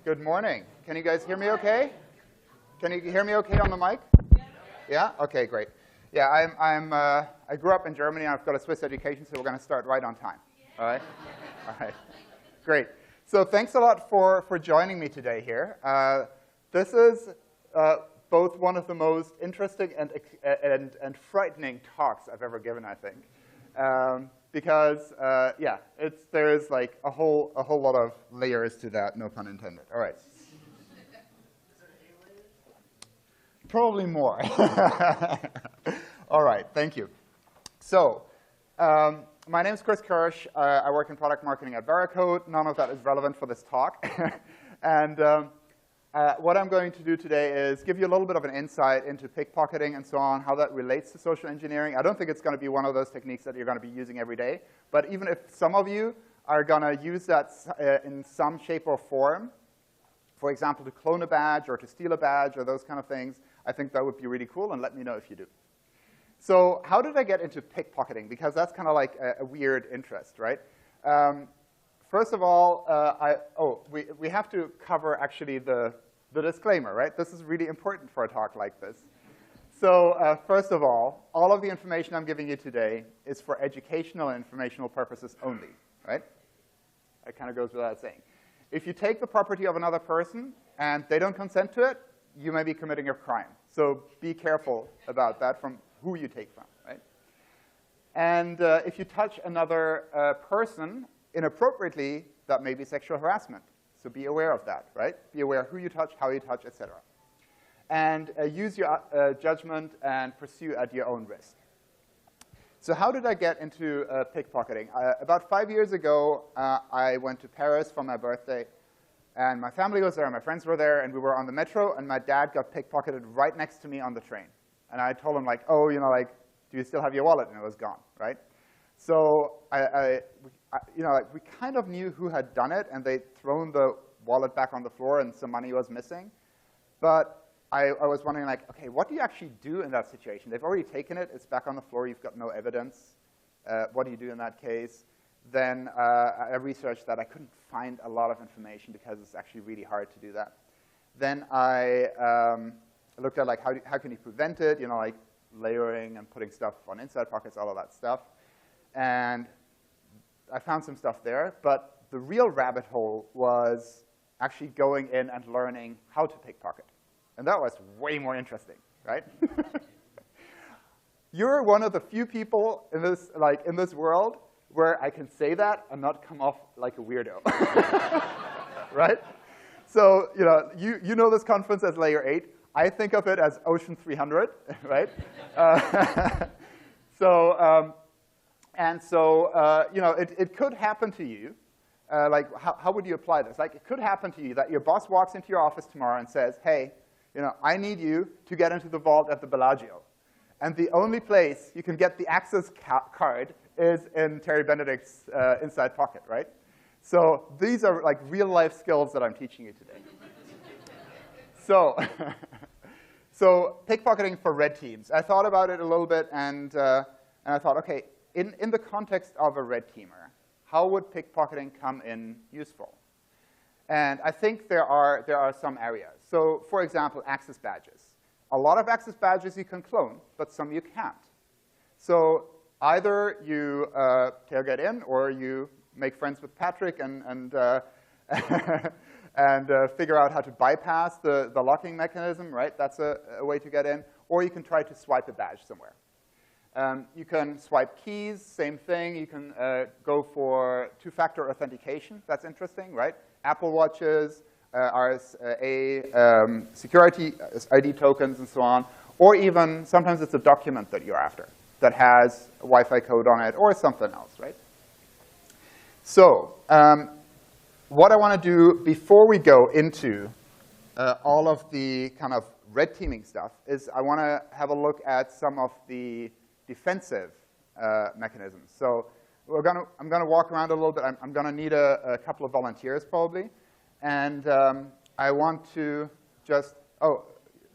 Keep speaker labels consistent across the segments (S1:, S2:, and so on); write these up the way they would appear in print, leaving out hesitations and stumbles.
S1: Good morning. Can you guys hear me okay? Can you hear me okay on the mic? Yeah? Okay, great. Yeah, I grew up in Germany. I've got a Swiss education, so we're going to start right on time. All right? All right. Great. So thanks a lot for joining me today here. This is both one of the most interesting and frightening talks I've ever given, I think. Because, yeah, there is like a whole lot of layers to that, no pun intended. All right. Probably more. All right, thank you. So, my name is Kirsch. I work in product marketing at Baracode. None of that is relevant for this talk. And what I'm going to do today is give you a little bit of an insight into pickpocketing and so on, how that relates to social engineering. I don't think it's going to be one of those techniques that you're going to be using every day. But even if some of you are going to use that in some shape or form, for example, to clone a badge or to steal a badge or those kind of things, I think that would be really cool, and let me know if you do. So how did I get into pickpocketing? Because that's kind of like a weird interest, right? First of all, we have to cover actually the disclaimer, right? This is really important for a talk like this. So first of all of the information I'm giving you today is for educational and informational purposes only, right? That kind of goes without saying. If you take the property of another person and they don't consent to it, you may be committing a crime. So be careful about that from who you take from, right? And if you touch another person inappropriately, that may be sexual harassment. So be aware of that, right? Be aware who you touch, how you touch, et cetera. And use your judgment and pursue at your own risk. So how did I get into pickpocketing? About 5 years ago, I went to Paris for my birthday. And my family was there, my friends were there, and we were on the metro, and my dad got pickpocketed right next to me on the train. And I told him, like, oh, you know, like, do you still have your wallet? And it was gone, right? So we kind of knew who had done it, and they'd thrown the wallet back on the floor, and some money was missing. But I was wondering, like, OK, what do you actually do in that situation? They've already taken it. It's back on the floor. You've got no evidence. What do you do in that case? Then I researched that. I couldn't find a lot of information because it's actually really hard to do that. Then I looked at, like, how can you prevent it? You know, like layering and putting stuff on inside pockets, all of that stuff. And I found some stuff there. But the real rabbit hole was actually going in and learning how to pickpocket. And that was way more interesting, right? You're one of the few people in this world where I can say that and not come off like a weirdo, right? So you know this conference as Layer 8. I think of it as Ocean 300, right? It could happen to you. Like, how would you apply this? Like, it could happen to you that your boss walks into your office tomorrow and says, hey, I need you to get into the vault at the Bellagio. And the only place you can get the access card is in Terry Benedict's inside pocket, right? So these are like real-life skills that I'm teaching you today. So pickpocketing for red teams. I thought about it a little bit, and I thought, OK, in the context of a red teamer, how would pickpocketing come in useful? And I think there are some areas. So for example, access badges. A lot of access badges you can clone, but some you can't. So either you tailgate in, or you make friends with Patrick and figure out how to bypass the locking mechanism, right? That's a way to get in. Or you can try to swipe a badge somewhere. You can swipe keys, same thing. You can go for two-factor authentication. That's interesting, right? Apple Watches, RSA, security ID tokens, and so on. Or even, sometimes it's a document that you're after that has a Wi-Fi code on it or something else, right? So what I want to do before we go into all of the kind of red teaming stuff is I want to have a look at some of the defensive mechanisms. So I'm going to walk around a little bit. I'm going to need a couple of volunteers probably. And I want to just,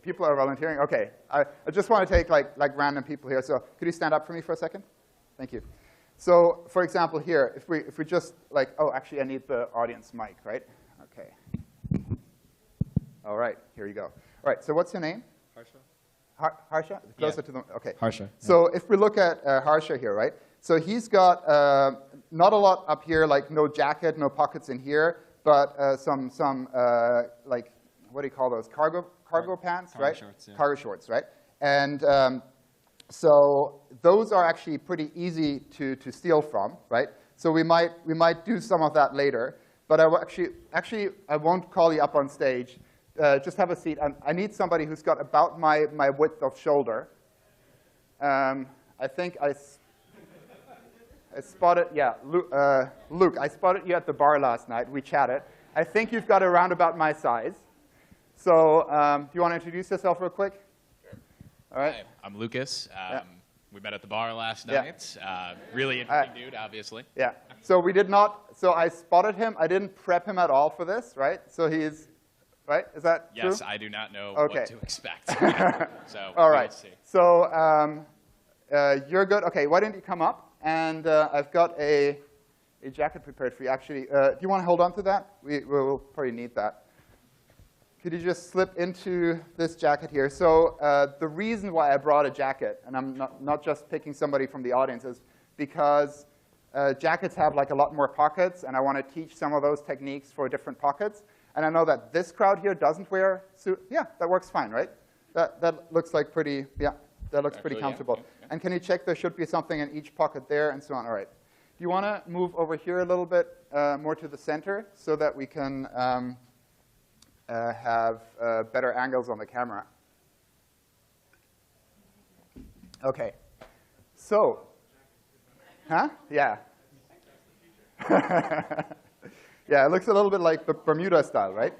S1: people are volunteering? OK. I just want to take like random people here. So could you stand up for me for a second? Thank you. So for example here, if we just like, actually I need the audience mic, right? OK. All right, here you go. All right, so what's your name?
S2: Harsha.
S1: Harsha? Closer to the, OK.
S2: Harsha.
S1: So if we look at Harsha here, right? So he's got not a lot up here, like no jacket, no pockets in here, but some like, what do you call those? Cargo pants, right?
S2: Shorts, yeah.
S1: Cargo shorts, right? And so those are actually pretty easy to steal from, right? So we might do some of that later. But I will actually, I won't call you up on stage. Just have a seat. I need somebody who's got about my width of shoulder. I think I spotted, yeah, Luke, I spotted you at the bar last night. We chatted. I think you've got around about my size. So do you want to introduce yourself real quick?
S3: Sure.
S1: All right.
S3: Hi, I'm Lucas.
S1: Yeah.
S3: We met at the bar last
S1: Yeah.
S3: night. Really interesting dude, obviously.
S1: Yeah. So we did not, so I spotted him. I didn't prep him at all for this, right? So he's, right? Is that true?
S3: Yes, I do not know
S1: Okay.
S3: what to expect. So
S1: all right.
S3: we'll see.
S1: So you're good. OK, why don't you come up? And I've got a jacket prepared for you. Actually, do you want to hold on to that? We'll probably need that. Could you just slip into this jacket here? So the reason why I brought a jacket, and I'm not just picking somebody from the audience, is because jackets have like a lot more pockets, and I want to teach some of those techniques for different pockets. And I know that this crowd here doesn't wear suit. Yeah, that works fine, right? That looks like pretty, yeah, that looks pretty comfortable.
S3: Yeah.
S1: And can you check there should be something in each pocket there and so on? All right. Do you want to move over here a little bit more to the center so that we can have better angles on the camera? OK. So, huh? Yeah. Yeah, it looks a little bit like the Bermuda style, right?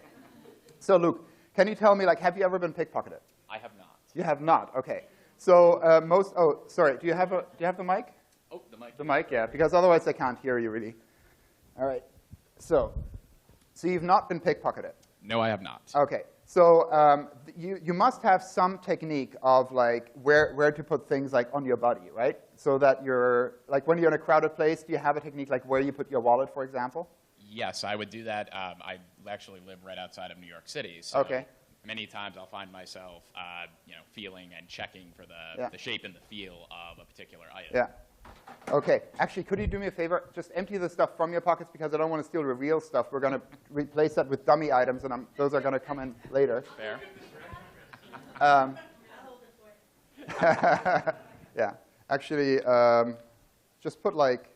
S1: So, Luke, can you tell me, like, have you ever been pickpocketed?
S3: I have not.
S1: You have not. OK. So oh, sorry. Do you have the mic?
S3: Oh, the mic.
S1: The mic, yeah, because otherwise I can't hear you really. All right. So you've not been pickpocketed.
S3: No, I have not.
S1: OK. So you must have some technique of like where to put things like on your body, right? So that you're like when you're in a crowded place, do you have a technique like where you put your wallet, for example?
S3: Yes, I would do that. I actually live right outside of New York City. So
S1: OK.
S3: many times I'll find myself feeling and checking for the shape and the feel of a particular item.
S1: Yeah. OK. Actually, could you do me a favor? Just empty the stuff from your pockets, because I don't want to steal the real stuff. We're going to replace that with dummy items, and those are going to come in later.
S3: Fair.
S1: Yeah. Actually, just put like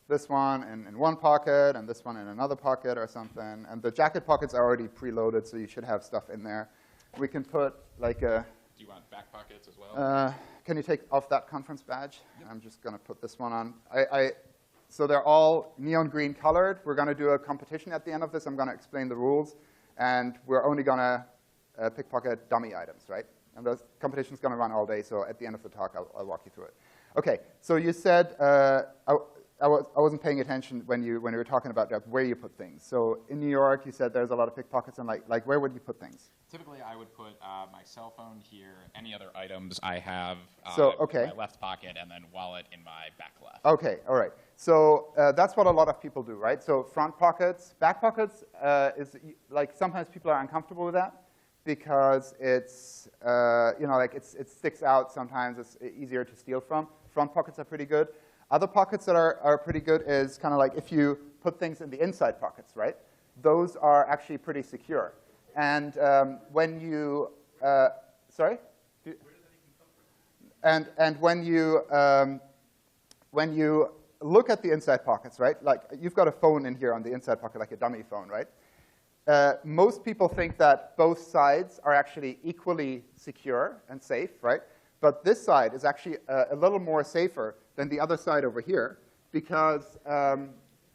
S1: this one in one pocket and this one in another pocket or something. And the jacket pockets are already preloaded, so you should have stuff in there. We can put like a...
S3: Do you want back pockets as well?
S1: Can you take off that conference badge? Yep. I'm just going to put this one on. So they're all neon green colored. We're going to do a competition at the end of this. I'm going to explain the rules. And we're only going to pickpocket dummy items, right? And the competition's going to run all day. So at the end of the talk, I'll walk you through it. OK, so you said I wasn't paying attention when you were talking about where you put things. So in New York, you said there's a lot of pickpockets, and like where would you put things?
S3: Typically, I would put my cell phone here, any other items I have
S1: in
S3: my left pocket, and then wallet in my back left.
S1: OK, all right. So that's what a lot of people do, right? So front pockets, back pockets is like sometimes people are uncomfortable with that because it's it sticks out. Sometimes it's easier to steal from. Front pockets are pretty good. Other pockets that are pretty good is kind of like if you put things in the inside pockets, right? Those are actually pretty secure. And when you, sorry?
S2: Where does that even come from?
S1: And when you look at the inside pockets, right? Like you've got a phone in here on the inside pocket, like a dummy phone, right? Most people think that both sides are actually equally secure and safe, right? But this side is actually a little more safer than the other side over here, because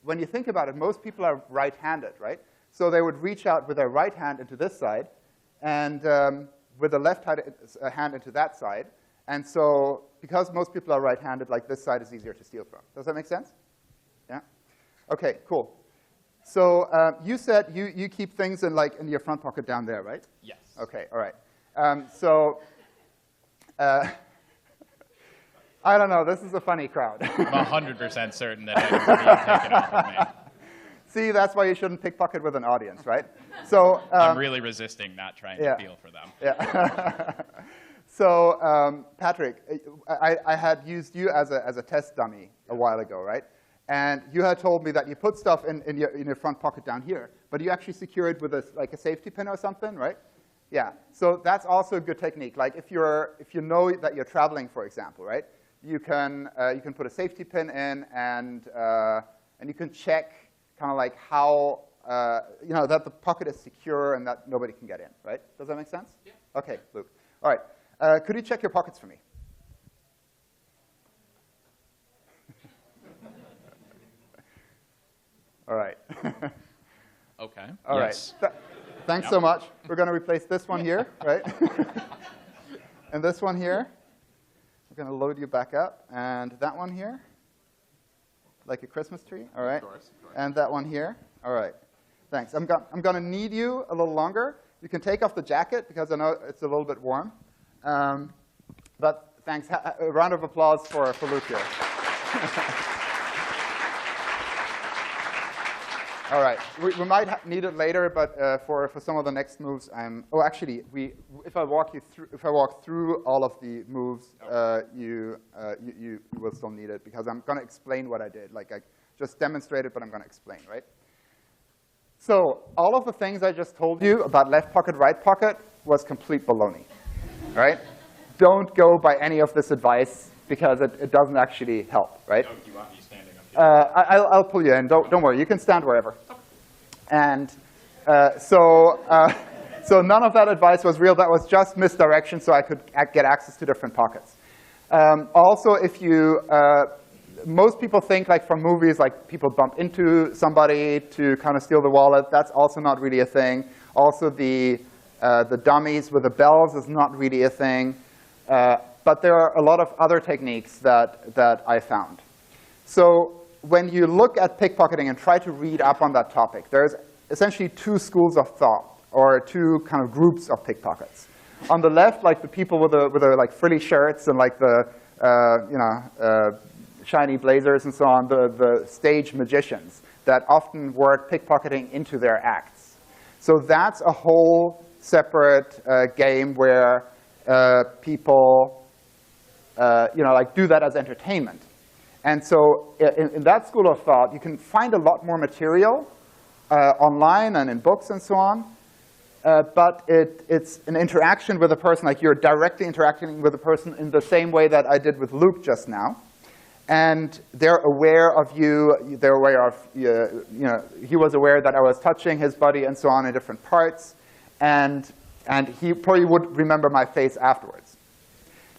S1: when you think about it, most people are right-handed, right? So they would reach out with their right hand into this side, and with the left hand into that side. And so because most people are right-handed, like this side is easier to steal from. Does that make sense? Yeah? OK, cool. So you said you keep things in your front pocket down there, right?
S3: Yes.
S1: OK, all right. I don't know. This is a funny crowd.
S3: I'm 100% certain that items are being taken off of me.
S1: See, that's why you shouldn't pickpocket with an audience, right? So
S3: I'm really resisting not trying
S1: yeah.
S3: to feel for them.
S1: Yeah. So Patrick, I had used you as a test dummy a while ago, right? And you had told me that you put stuff in your front pocket down here, but you actually secure it with like a safety pin or something, right? Yeah. So that's also a good technique. Like if you know that you're traveling, for example, right? You can put a safety pin in, and you can check kind of like how that the pocket is secure and that nobody can get in, right? Does that make sense?
S3: Yeah.
S1: Okay, Luke. All right. Could you check your pockets for me? All right.
S3: Okay.
S1: All
S3: yes.
S1: right. Thanks so much. We're going to replace this one here, right? And this one here. We're going to load you back up. And that one here, like a Christmas tree. All right.
S3: Of course.
S1: And that one here. All right. Thanks. I'm going to need you a little longer. You can take off the jacket because I know it's a little bit warm. But thanks. A round of applause for Luke here. All right. We might need it later, but for some of the next moves, actually, if I walk through all of the moves, you will still need it because I'm going to explain what I did. Like I just demonstrated, but I'm going to explain, right? So all of the things I just told you about left pocket, right pocket was complete baloney, right? Don't go by any of this advice because it doesn't actually help, right?
S3: Oh, do you want me standing up here?
S1: I'll pull you in. Don't worry. You can stand wherever. And so none of that advice was real. That was just misdirection so I could get access to different pockets. Also, if you most people think like from movies, like people bump into somebody to kind of steal the wallet. That's also not really a thing. Also, the dummies with the bells is not really a thing. But there are a lot of other techniques that I found. So when you look at pickpocketing and try to read up on that topic, there's essentially two schools of thought, or two kind of groups of pickpockets. On the left, like the people with the like frilly shirts and like the shiny blazers and so on, the stage magicians that often work pickpocketing into their acts. So that's a whole separate game where people like do that as entertainment. And so in that school of thought, you can find a lot more material online and in books and so on. But it's an interaction with a person, like you're directly interacting with a person in the same way that I did with Luke just now. And they're aware of you. They're aware of, he was aware that I was touching his body and so on in different parts. And he probably would remember my face afterwards.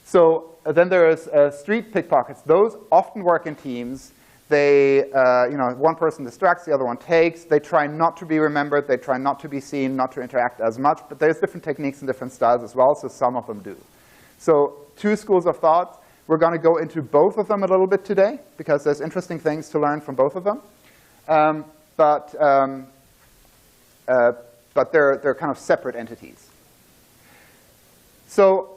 S1: So then there's street pickpockets. Those often work in teams. They, one person distracts, the other one takes. They try not to be remembered. They try not to be seen, not to interact as much. But there's different techniques and different styles as well, so some of them do. So two schools of thought. We're going to go into both of them a little bit today, because there's interesting things to learn from both of them. But they're kind of separate entities. So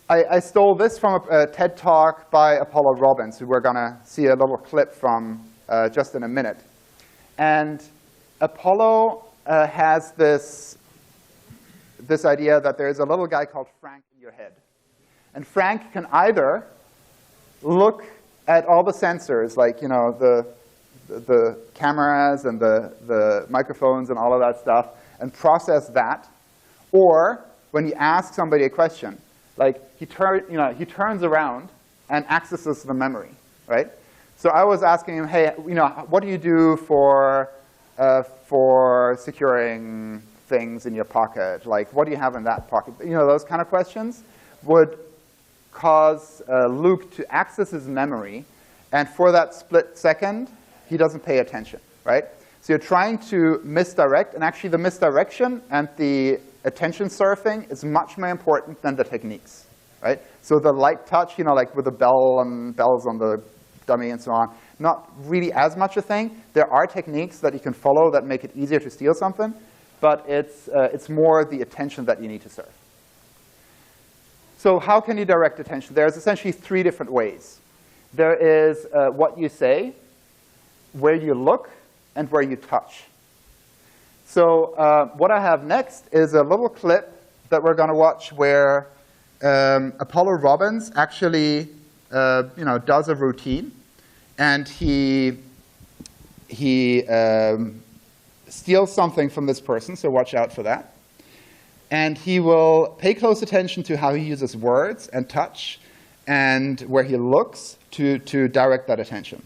S1: I stole this from a TED Talk by Apollo Robbins, who we're going to see a little clip from just in a minute. And Apollo has this idea that there's a little guy called Frank in your head. And Frank can either look at all the sensors, like the cameras and the microphones and all of that stuff, and process that, or when he asks somebody a question, like he turns around and accesses the memory, right? So I was asking him, hey, what do you do for securing things in your pocket? Like, what do you have in that pocket? Those kind of questions would cause Luke to access his memory, and for that split second, he doesn't pay attention, right? So you're trying to misdirect, and actually the misdirection and the attention surfing is much more important than the techniques, right? So the light touch, like with the bells on the dummy and so on, not really as much a thing. There are techniques that you can follow that make it easier to steal something, but it's more the attention that you need to serve. So how can you direct attention? There's essentially three different ways. There is what you say, where you look, and where you touch. So what I have next is a little clip that we're going to watch where Apollo Robbins actually does a routine, and he steals something from this person, so watch out for that. And he will pay close attention to how he uses words and touch and where he looks to direct that attention.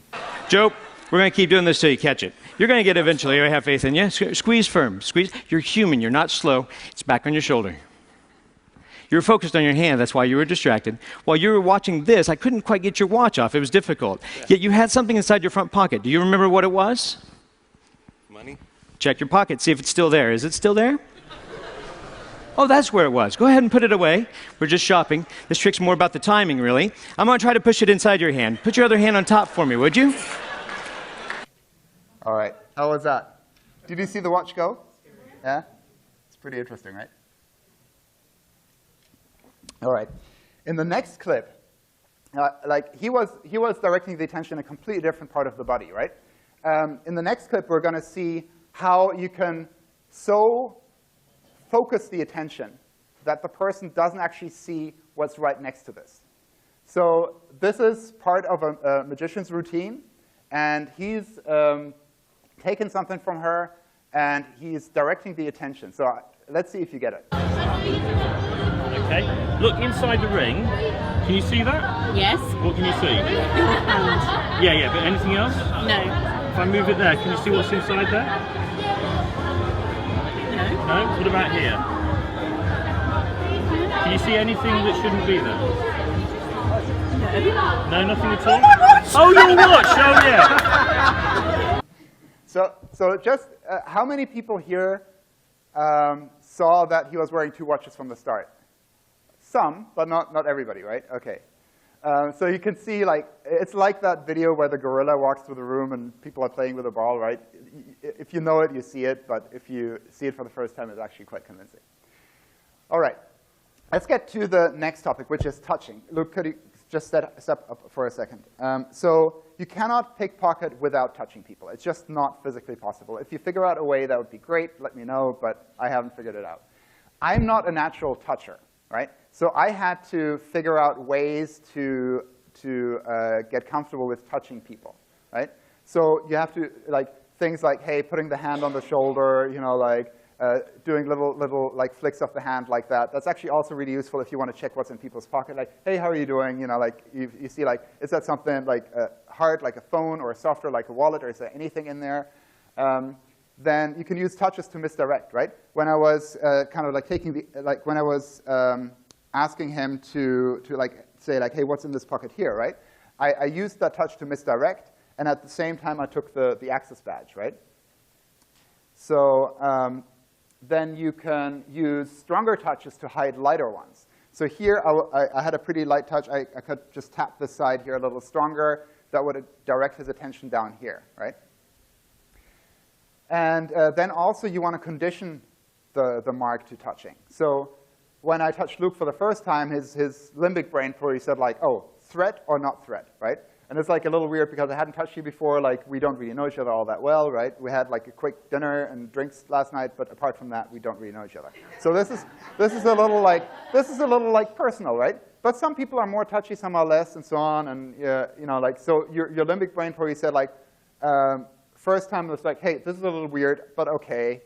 S4: Joe, we're going to keep doing this till you catch it. You're going to get it eventually. I have faith in you. Squeeze firm. Squeeze. You're human. You're not slow. It's back on your shoulder. You were focused on your hand. That's why you were distracted. While you were watching this, I couldn't quite get your watch off. It was difficult. Yet you had something inside your front pocket. Do you remember what it was?
S5: Money?
S4: Check your pocket. See if it's still there. Is it still there? Oh, that's where it was. Go ahead and put it away. We're just shopping. This trick's more about the timing, really. I'm going to try to push it inside your hand. Put your other hand on top for me, would you?
S1: All right. How was that? Did you see the watch go? Yeah? It's pretty interesting, right? All right. In the next clip, he was directing the attention in a completely different part of the body, right? In the next clip, we're going to see how you can so focus the attention that the person doesn't actually see what's right next to this. So this is part of a magician's routine, and he's taken something from her, and he's directing the attention. So let's see if you get it.
S6: Okay, look inside the ring. Can you see that?
S7: Yes.
S6: What can you see?
S7: And
S6: Yeah, but anything else?
S7: no.
S6: If I move it there, can you see what's inside there?
S7: No.
S6: No? What about here? Can you see anything that shouldn't be there? No, nothing at all? Oh, your watch! Oh, yeah!
S1: So just how many people here saw that he was wearing two watches from the start? Some, but not everybody, right? OK. So you can see, it's like that video where the gorilla walks through the room and people are playing with a ball, right? If you know it, you see it. But if you see it for the first time, it's actually quite convincing. All right. Let's get to the next topic, which is touching. Luke, could you just step up for a second? So you cannot pickpocket without touching people. It's just not physically possible. If you figure out a way, that would be great. Let me know. But I haven't figured it out. I'm not a natural toucher, right? So I had to figure out ways to get comfortable with touching people, right? So you have to, things like, hey, putting the hand on the shoulder, doing little flicks of the hand like that. That's actually also really useful if you want to check what's in people's pocket. Like, hey, how are you doing? You see, is that something hard, like a phone, or softer, like a wallet, or is there anything in there? Then you can use touches to misdirect, right? When I was when I was asking him to say, hey, what's in this pocket here, right? I used that touch to misdirect, and at the same time, I took the access badge, right? So then you can use stronger touches to hide lighter ones. So here, I had a pretty light touch. I could just tap this side here a little stronger. That would direct his attention down here, right? And then also, you want to condition the mark to touching. So when I touched Luke for the first time, his limbic brain probably said, oh, threat or not threat, right? And it's a little weird because I hadn't touched you before. We don't really know each other all that well, right? We had a quick dinner and drinks last night, but apart from that, we don't really know each other. So this is a little personal, right? But some people are more touchy, some are less, and so on. And so your limbic brain probably said first time it was hey, this is a little weird, but okay.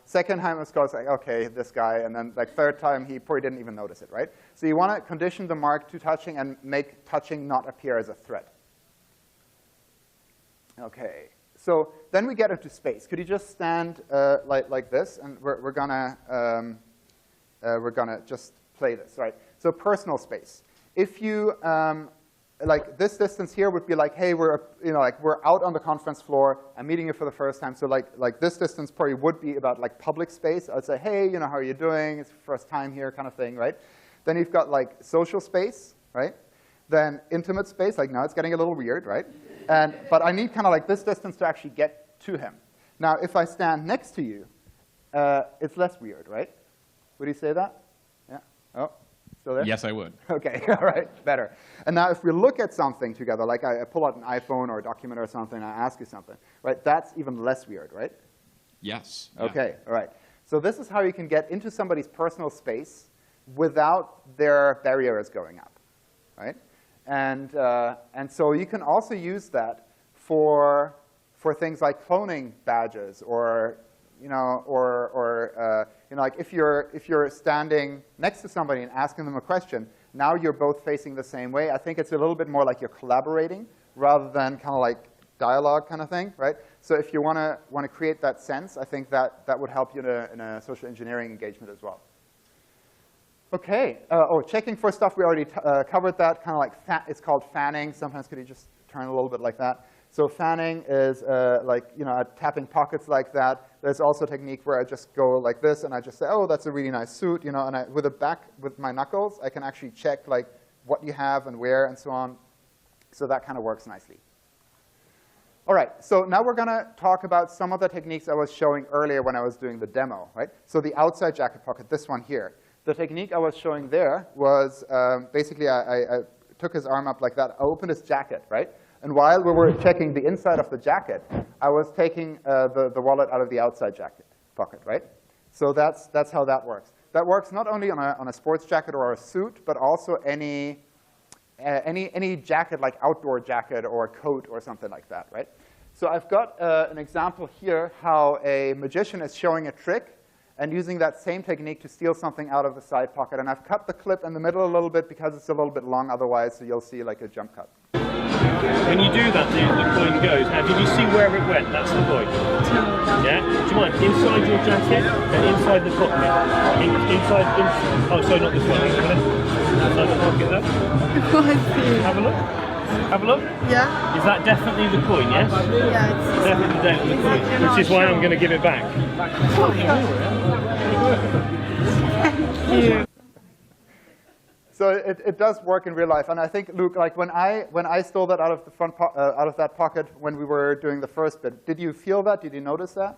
S1: Second time it was okay, this guy. And then third time, he probably didn't even notice it, right? So you want to condition the mark to touching and make touching not appear as a threat. OK. So then we get into space. Could you just stand like this? And we're gonna just play this, right? So personal space. If you this distance here would be hey, we're we're out on the conference floor. I'm meeting you for the first time. So this distance probably would be about public space. I'd say, hey, how are you doing? It's your first time here, kind of thing, right? Then you've got social space, right? Then intimate space. Now it's getting a little weird, right? But I need kind of this distance to actually get to him. Now, if I stand next to you, it's less weird, right? Would you say that? Yeah. Oh. Still there?
S3: Yes, I would.
S1: OK, all right, better. And now if we look at something together, I pull out an iPhone or a document or something, and I ask you something, right? That's even less weird, right?
S3: Yes. Yeah.
S1: Okay, all right. So this is how you can get into somebody's personal space without their barriers going up, right? And so you can also use that for things like cloning badges, or like if you're standing next to somebody and asking them a question, now you're both facing the same way. I think it's a little bit more like you're collaborating rather than kind of like dialogue kind of thing, right? So if you want to create that sense, I think that would help you in a social engineering engagement as well. Okay. Checking for stuff. We already covered that. Kind of like it's called fanning. Sometimes could you just turn a little bit like that? So fanning is tapping pockets like that. There's also a technique where I just go like this and I just say, oh, that's a really nice suit, and with my knuckles, I can actually check like what you have and where and so on. So that kind of works nicely. All right, so now we're going to talk about some of the techniques I was showing earlier when I was doing the demo, right? So the outside jacket pocket, this one here. The technique I was showing there was basically I took his arm up like that. I opened his jacket, right? And while we were checking the inside of the jacket, I was taking the wallet out of the outside jacket pocket, right? So that's how that works. That works not only on a sports jacket or a suit, but also any jacket, like outdoor jacket or a coat or something like that, right? So I've got an example here how a magician is showing a trick and using that same technique to steal something out of the side pocket. And I've cut the clip in the middle a little bit because it's a little bit long otherwise, so you'll see like a jump cut.
S6: When you do that, the coin goes. Now, did you see where it went? That's the point. Yeah? Do you mind? Inside your jacket and inside the pocket. Oh, sorry, not this one. Inside the pocket there. Have a look. Have a look.
S5: Yeah.
S6: Is that definitely the coin, yes?
S5: Yeah, it's
S6: Definitely the coin. Which is why I'm going to give it back.
S5: Thank you.
S1: So it does work in real life, and I think, Luke, like when I stole that out of the front out of that pocket when we were doing the first bit, did you feel that? Did you notice that?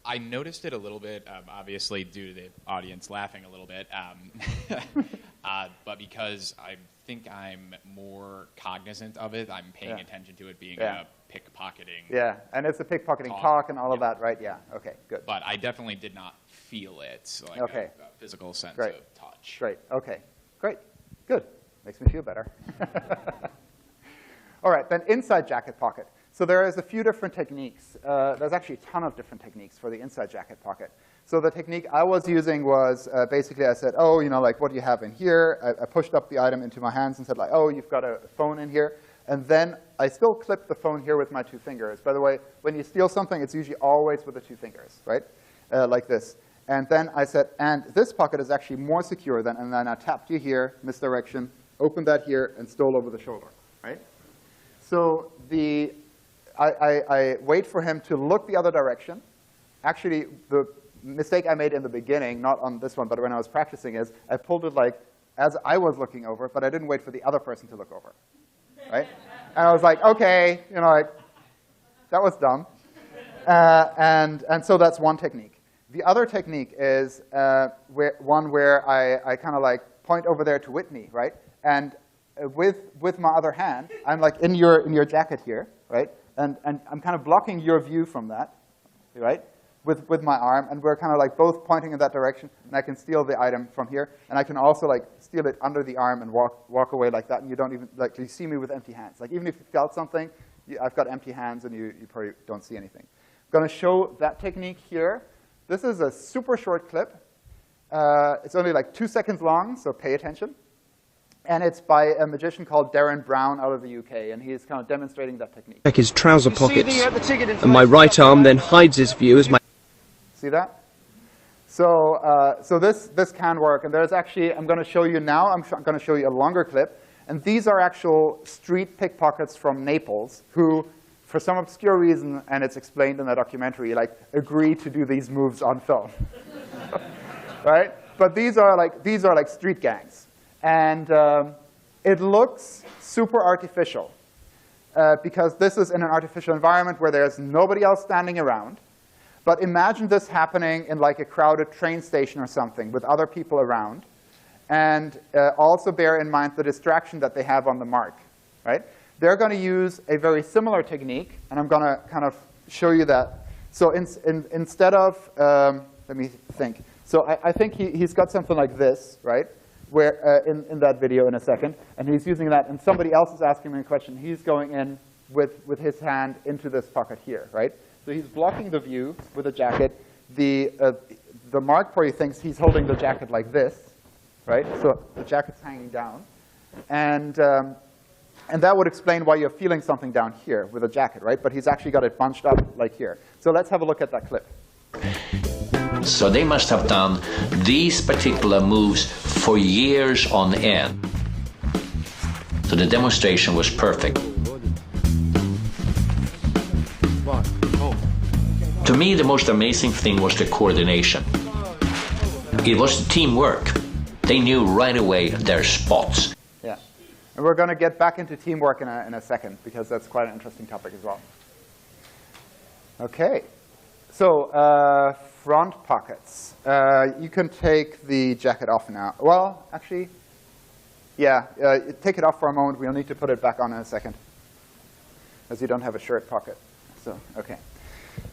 S3: I noticed it a little bit, obviously due to the audience laughing a little bit, but because I think I'm more cognizant of it, I'm paying attention to it being a pickpocketing.
S1: Yeah, and it's a pickpocketing talk and all of that, right? Yeah. Okay, good.
S3: But I definitely did not feel it, like a physical sense
S1: Great.
S3: of touch.
S1: Great. Okay. Great. Good. Makes me feel better. All right, then inside jacket pocket. So there is a few different techniques. There's actually a ton of different techniques for the inside jacket pocket. So the technique I was using was basically I said, oh, like what do you have in here? I pushed up the item into my hands and said like, oh, you've got a phone in here. And then I still clip the phone here with my 2 fingers. By the way, when you steal something, it's usually always with the 2 fingers, right? Like this. And then I said, and this pocket is actually more secure than, and then I tapped you here, misdirection, opened that here, and stole over the shoulder, right? So I wait for him to look the other direction. Actually, the mistake I made in the beginning, not on this one, but when I was practicing is, I pulled it like as I was looking over, but I didn't wait for the other person to look over, right? And I was like, okay, like, that was dumb. And so that's one technique. The other technique is one where I kind of like point over there to Whitney, right? And with my other hand, I'm like in your jacket here, right? And I'm kind of blocking your view from that, right? With my arm, and we're kind of like both pointing in that direction, and I can steal the item from here, and I can also like steal it under the arm and walk away like that, and you don't even like you see me with empty hands. Like even if you felt something, I've got empty hands, and you probably don't see anything. I'm going to show that technique here. This is a super short clip. It's only like 2 seconds long, so pay attention. And it's by a magician called Darren Brown out of the UK, and he's kind of demonstrating that technique.
S8: Check his trouser pockets, and my right arm then hides his view as my...
S1: See that? So this can work, and there's actually, I'm going to show you now, I'm going to show you a longer clip, and these are actual street pickpockets from Naples who, for some obscure reason, and it's explained in the documentary, like agree to do these moves on film, right? But these are like street gangs, and it looks super artificial because this is in an artificial environment where there's nobody else standing around. But imagine this happening in like a crowded train station or something with other people around, and also bear in mind the distraction that they have on the mark, right? They're going to use a very similar technique, and I'm going to kind of show you that So instead of, let me think. So I think he's got something like this, right? Where in that video in a second, and he's using that, and somebody else is asking him a question. He's going in with his hand into this pocket here, right? So he's blocking the view with a jacket. The mark where he thinks he's holding the jacket like this, right? So the jacket's hanging down, and that would explain why you're feeling something down here with a jacket, right? But he's actually got it bunched up like here. So let's have a look at that clip.
S9: So they must have done these particular moves for years on end. So the demonstration was perfect. To me, the most amazing thing was the coordination. It was teamwork. They knew right away their spots.
S1: Yeah, and we're going to get back into teamwork in a second, because that's quite an interesting topic as well. Okay, so front pockets. You can take the jacket off now. Well, actually, yeah, take it off for a moment. We'll need to put it back on in a second, as you don't have a shirt pocket. So, okay.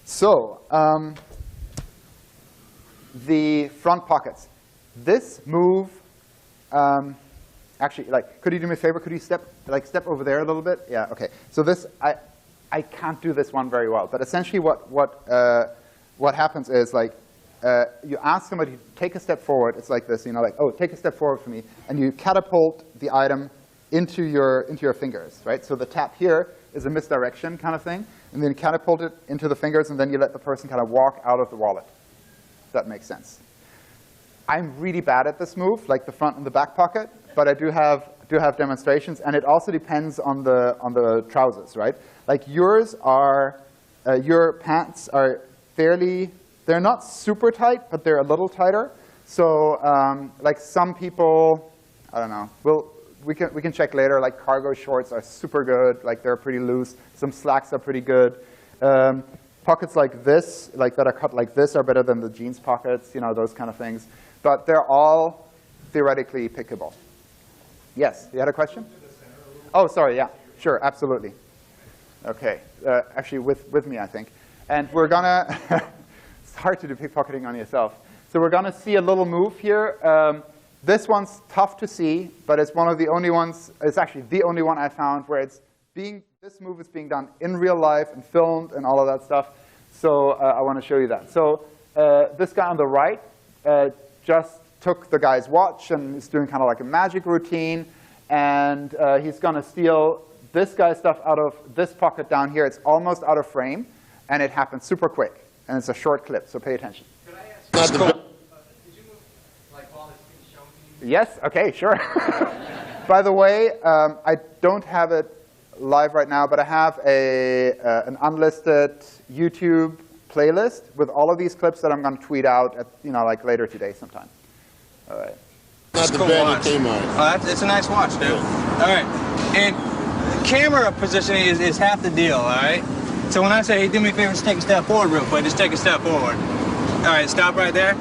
S1: So, the front pockets. This move, actually, like, could you do me a favor? Could you step over there a little bit? Yeah, okay. So this, I can't do this one very well, but essentially what happens is, like, you ask somebody to take a step forward. It's like this, you know, like, oh, take a step forward for me, and you catapult the item into your fingers, right? So the tap here is a misdirection kind of thing, and then you catapult it into the fingers, and then you let the person kind of walk out of the wallet. If that makes sense. I'm really bad at this move, like the front and the back pocket, but I do have demonstrations, and it also depends on the trousers, right? Like yours are, your pants are fairly, they're not super tight, but they're a little tighter. So like some people, I don't know, we can check later. Like cargo shorts are super good, like they're pretty loose. Some slacks are pretty good. Pockets like this, like that are cut like this, are better than the jeans pockets, you know, those kind of things. But they're all theoretically pickable. Yes, you had a question? Oh, sorry, yeah, sure, absolutely. Okay, actually with me, I think. And we're gonna, it's hard to do pickpocketing on yourself. So we're gonna see a little move here. This one's tough to see, but it's one of the only ones, it's actually the only one I found where this move is being done in real life and filmed and all of that stuff. So I want to show you that. So this guy on the right just took the guy's watch and is doing kind of like a magic routine. And he's going to steal this guy's stuff out of this pocket down here. It's almost out of frame, and it happens super quick. And it's a short clip, so pay attention.
S2: Could I ask you, did you move like while it's being shown to you?
S1: Yes, okay, sure. By the way, I don't have it live right now, but I have an unlisted YouTube playlist with all of these clips that I'm going to tweet out at, you know, like later today sometime. All right.
S10: Not the bad watch. It's a nice watch, dude. All right. And camera positioning is half the deal, all right? So when I say, hey, do me a favor, just take a step forward real quick, just take a step forward. All right, stop right there.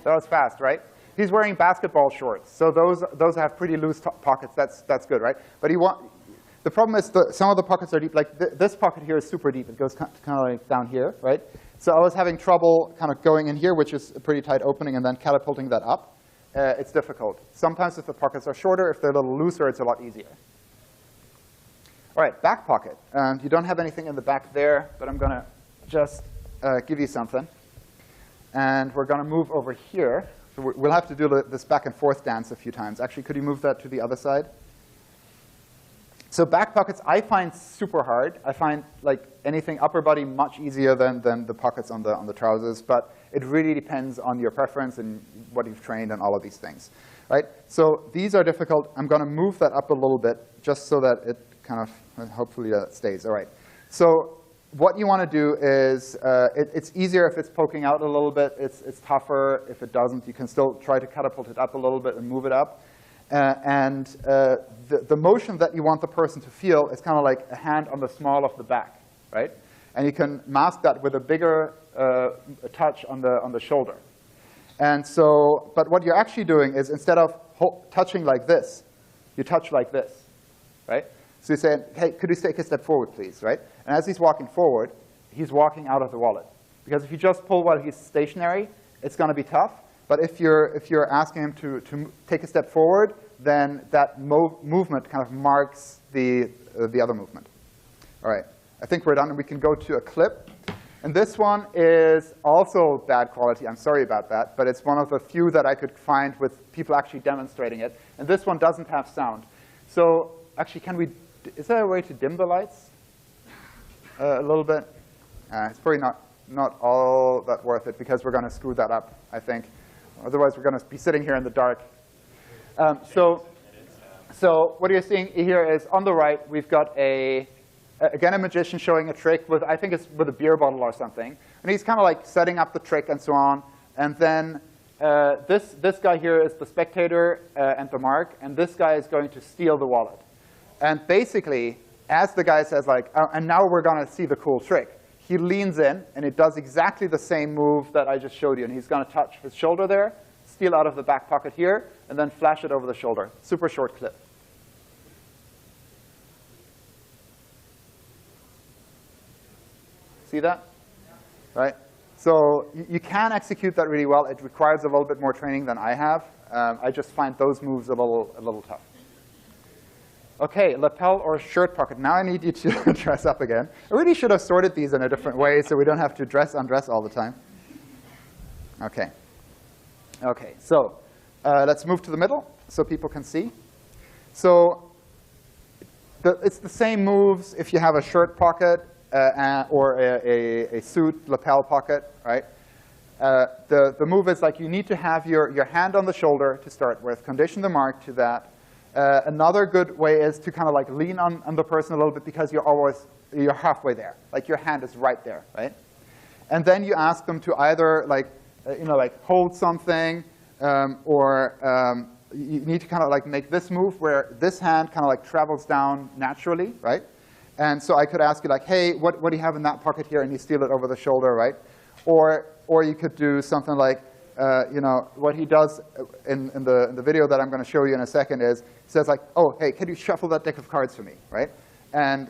S1: That was fast, right? He's wearing basketball shorts, so those have pretty loose pockets. That's good, right? But the problem is some of the pockets are deep. Like this pocket here is super deep. It goes kind of like down here, right? So I was having trouble kind of going in here, which is a pretty tight opening, and then catapulting that up. It's difficult. Sometimes if the pockets are shorter, if they're a little looser, it's a lot easier. All right, back pocket. You don't have anything in the back there, but I'm going to just give you something. And we're going to move over here. So we'll have to do this back and forth dance a few times. Actually, could you move that to the other side? So back pockets I find super hard. I find like anything upper body much easier than the pockets on the trousers, but it really depends on your preference and what you've trained and all of these things, right? So these are difficult. I'm going to move that up a little bit just so that it kind of, hopefully that stays. All right. So what you want to do is, it's easier if it's poking out a little bit. It's tougher if it doesn't. You can still try to catapult it up a little bit and move it up. The motion that you want the person to feel is kind of like a hand on the small of the back, right? And you can mask that with a bigger touch on the shoulder. And so, but what you're actually doing is instead of touching like this, you touch like this, right? So you say, hey, could you take a step forward, please, right? And as he's walking forward, he's walking out of the wallet. Because if you just pull while he's stationary, it's going to be tough. But if you're asking him to take a step forward, then that movement kind of marks the other movement. All right, I think we're done, and we can go to a clip. And this one is also bad quality. I'm sorry about that, but it's one of the few that I could find with people actually demonstrating it. And this one doesn't have sound. So actually, is there a way to dim the lights a little bit? It's probably not all that worth it, because we're going to screw that up, I think. Otherwise, we're going to be sitting here in the dark. So what you're seeing here is on the right, we've got again, a magician showing a trick with, I think it's with a beer bottle or something. And he's kind of like setting up the trick and so on. And then this guy here is the spectator and the mark. And this guy is going to steal the wallet. And basically, as the guy says, like, and now we're going to see the cool trick, he leans in, and it does exactly the same move that I just showed you. And he's going to touch his shoulder there, steal out of the back pocket here, and then flash it over the shoulder. Super short clip. See that? Right? So you can execute that really well. It requires a little bit more training than I have. I just find those moves a little tough. OK, lapel or shirt pocket. Now I need you to dress up again. I really should have sorted these in a different way so we don't have to undress all the time. OK. OK, so let's move to the middle so people can see. So it's the same moves if you have a shirt pocket or a suit lapel pocket, right? The move is like you need to have your hand on the shoulder to start with, condition the mark to that. Another good way is to kind of like lean on the person a little bit, because you're halfway there. Like your hand is right there, right? And then you ask them to either like hold something, or you need to kind of like make this move where this hand kind of like travels down naturally, right? And so I could ask you like, hey, what do you have in that pocket here? And you steal it over the shoulder, right? Or you could do something like, what he does in the video that I'm going to show you in a second is, he says like, oh, hey, can you shuffle that deck of cards for me, right? And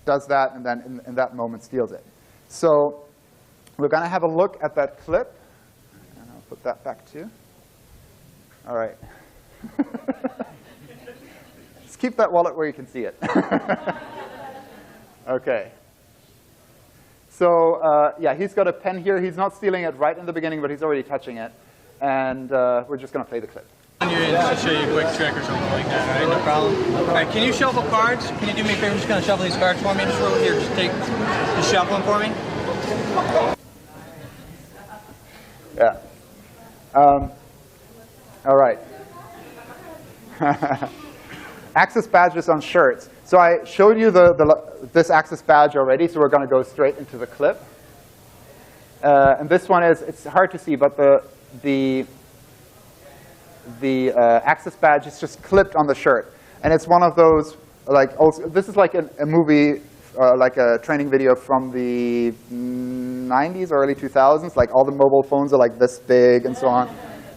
S1: does that, and then in that moment steals it. So we're going to have a look at that clip. And I'll put that back too. All right. Just keep that wallet where you can see it. OK. So yeah, he's got a pen here. He's not stealing it right in the beginning, but he's already touching it. And we're just going to play the clip.
S10: You're in to show you a quick trick or something like that, right? No problem. All right, can you shuffle cards? Can you do me a favor? Just kind of shuffle these cards for me. Just roll here. Just shuffle them for me.
S1: Yeah. All right. Access badges on shirts. So I showed you this access badge already, so we're going to go straight into the clip. And this one it's hard to see, but the access badge is just clipped on the shirt. And it's one of those, like, also, this is like a movie, like a training video from the 90s or early 2000s. Like all the mobile phones are like this big and so on.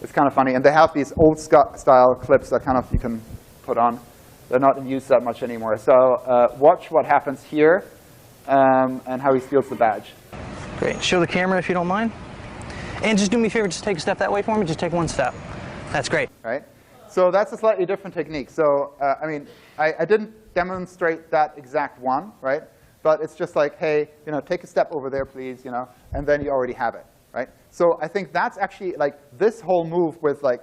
S1: It's kind of funny. And they have these old style clips that kind of you can put on. They're not in use that much anymore. So watch what happens here and how he steals the badge.
S11: Great. Show the camera if you don't mind. And just do me a favor, just take a step that way for me. Just take one step. That's great.
S1: Right? So that's a slightly different technique. So I mean, I didn't demonstrate that exact one, right? But it's just like, hey, take a step over there, please, and then you already have it, right? So I think that's actually like this whole move with like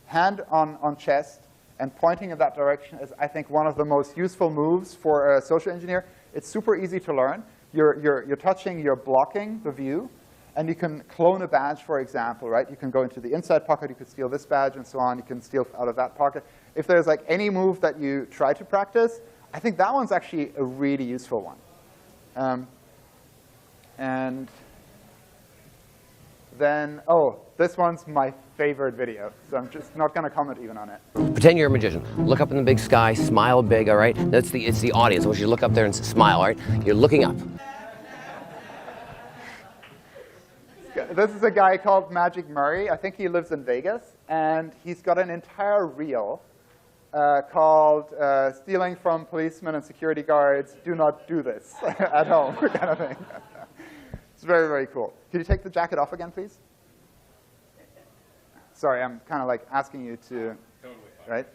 S1: hand on chest and pointing in that direction is, I think, one of the most useful moves for a social engineer. It's super easy to learn. You're touching, you're blocking the view. And you can clone a badge, for example, right? You can go into the inside pocket, you could steal this badge and so on. You can steal out of that pocket. If there's like any move that you try to practice, I think that one's actually a really useful one. And then, this one's my favorite video. So I'm just not going to comment even on it.
S12: Pretend you're a magician. Look up in the big sky, smile big, all right? It's the audience. I want you to look up there and smile, all right? You're looking up.
S1: This is a guy called Magic Murray. I think he lives in Vegas. And he's got an entire reel called stealing from policemen and security guards. Do not do this at home, kind of thing. It's very, very cool. Could you take the jacket off again, please? Sorry, I'm kind of like asking you to, right?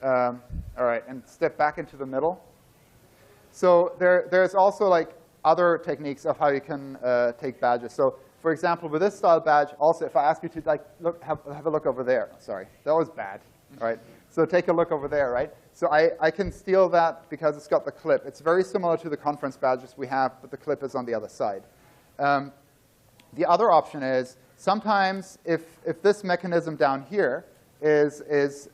S1: All right, and step back into the middle. So there's also like other techniques of how you can take badges. So for example, with this style badge, also if I ask you to like have a look over there. Sorry, that was bad. All right. So take a look over there, right? So I can steal that because it's got the clip. It's very similar to the conference badges we have, but the clip is on the other side. The other option is sometimes if this mechanism down here is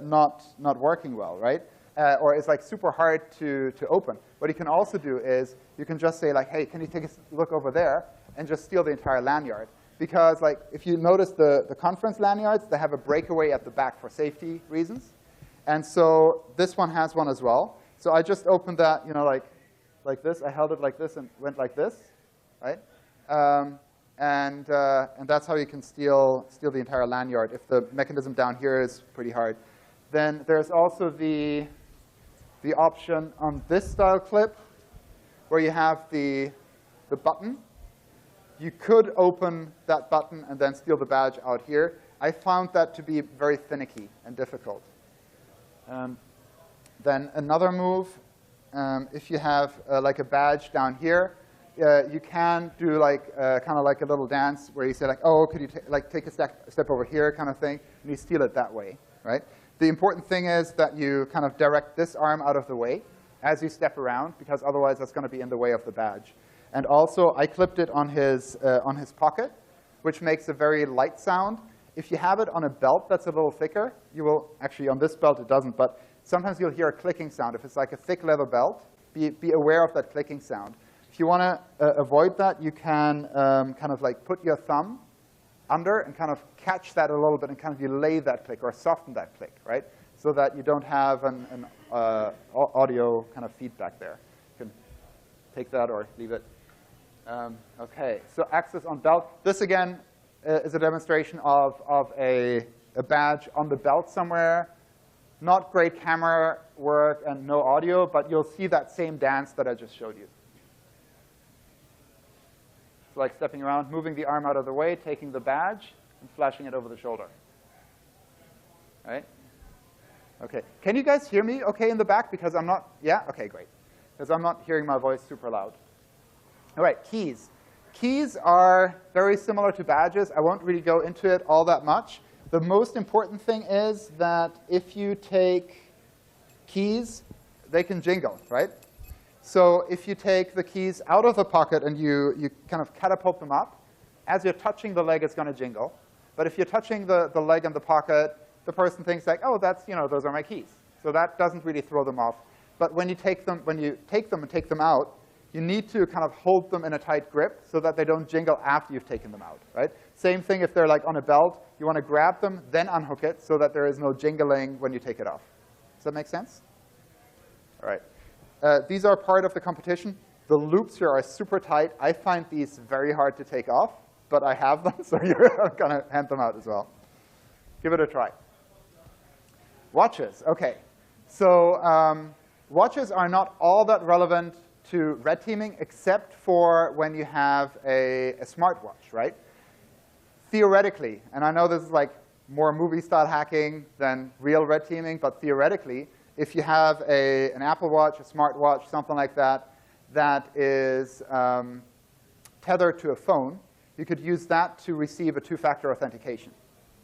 S1: not working well, right? Or is like super hard to open. What you can also do is you can just say like, hey, can you take a look over there and just steal the entire lanyard? Because like if you notice the conference lanyards, they have a breakaway at the back for safety reasons. And so this one has one as well. So I just opened that, you know, like this. I held it like this and went like this, right? And that's how you can steal the entire lanyard if the mechanism down here is pretty hard. Then there's also the option on this style clip where you have the button. You could open that button and then steal the badge out here. I found that to be very finicky and difficult. Then another move, if you have like a badge down here, you can do like kind of like a little dance where you say like, oh, could you take a step over here kind of thing, and you steal it that way, right? The important thing is that you kind of direct this arm out of the way as you step around, because otherwise that's going to be in the way of the badge. And also, I clipped it on his pocket, which makes a very light sound. If you have it on a belt that's a little thicker, you will, actually on this belt it doesn't, but sometimes you'll hear a clicking sound. If it's like a thick leather belt, be aware of that clicking sound. If you want to avoid that, you can kind of like put your thumb under and kind of catch that a little bit and kind of delay that click or soften that click, right? So that you don't have an audio kind of feedback there. You can take that or leave it. OK, so access on belt. This, again, is a demonstration of a badge on the belt somewhere. Not great camera work and no audio, but you'll see that same dance that I just showed you. So like stepping around, moving the arm out of the way, taking the badge, and flashing it over the shoulder. Right? OK. Can you guys hear me OK in the back? Because I'm not, yeah? OK, great. Because I'm not hearing my voice super loud. All right, keys. Keys are very similar to badges. I won't really go into it all that much. The most important thing is that if you take keys, they can jingle, right? So if you take the keys out of the pocket and you kind of catapult them up, as you're touching the leg, it's going to jingle. But if you're touching the leg and the pocket, the person thinks like, oh, that's, you know, those are my keys. So that doesn't really throw them off. But when you take them and take them out, you need to kind of hold them in a tight grip so that they don't jingle after you've taken them out, right? Same thing if they're like on a belt. You want to grab them, then unhook it so that there is no jingling when you take it off. Does that make sense? All right. These are part of the competition. The loops here are super tight. I find these very hard to take off, but I have them, so you're going to hand them out as well. Give it a try. Watches. OK. So watches are not all that relevant to red teaming, except for when you have a smartwatch, right? Theoretically, and I know this is like more movie-style hacking than real red teaming, but theoretically, if you have an Apple Watch, a smartwatch, something like that, that is tethered to a phone, you could use that to receive a two-factor authentication,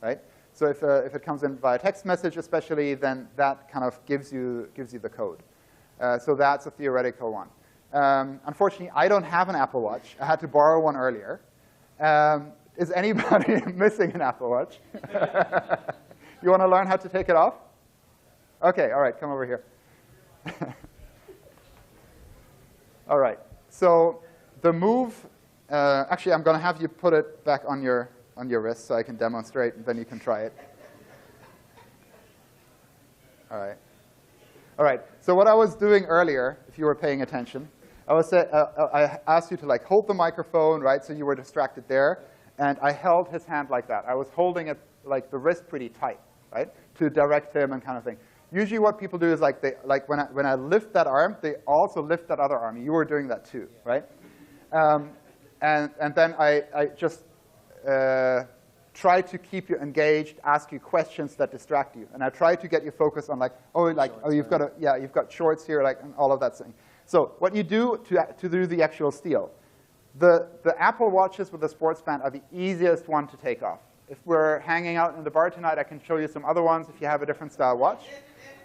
S1: right? So if it comes in via text message especially, then that kind of gives you the code. So that's a theoretical one. Unfortunately, I don't have an Apple Watch. I had to borrow one earlier. Is anybody missing an Apple Watch? You want to learn how to take it off? OK, all right, come over here. All right, so the move, actually, I'm going to have you put it back on your wrist so I can demonstrate, and then you can try it. All right. All right, so what I was doing earlier, if you were paying attention, I asked you to like hold the microphone, right, so you were distracted there. And I held his hand like that. I was holding it like the wrist pretty tight, right, to direct him and kind of thing. Usually what people do is like when I lift that arm, they also lift that other arm. You were doing that too, right? And then I just try to keep you engaged, ask you questions that distract you, and I try to get you focused on you've got shorts here, like, and all of that thing. So what you do to do the actual steal, the Apple Watches with the sports band are the easiest one to take off. If we're hanging out in the bar tonight, I can show you some other ones if you have a different style watch.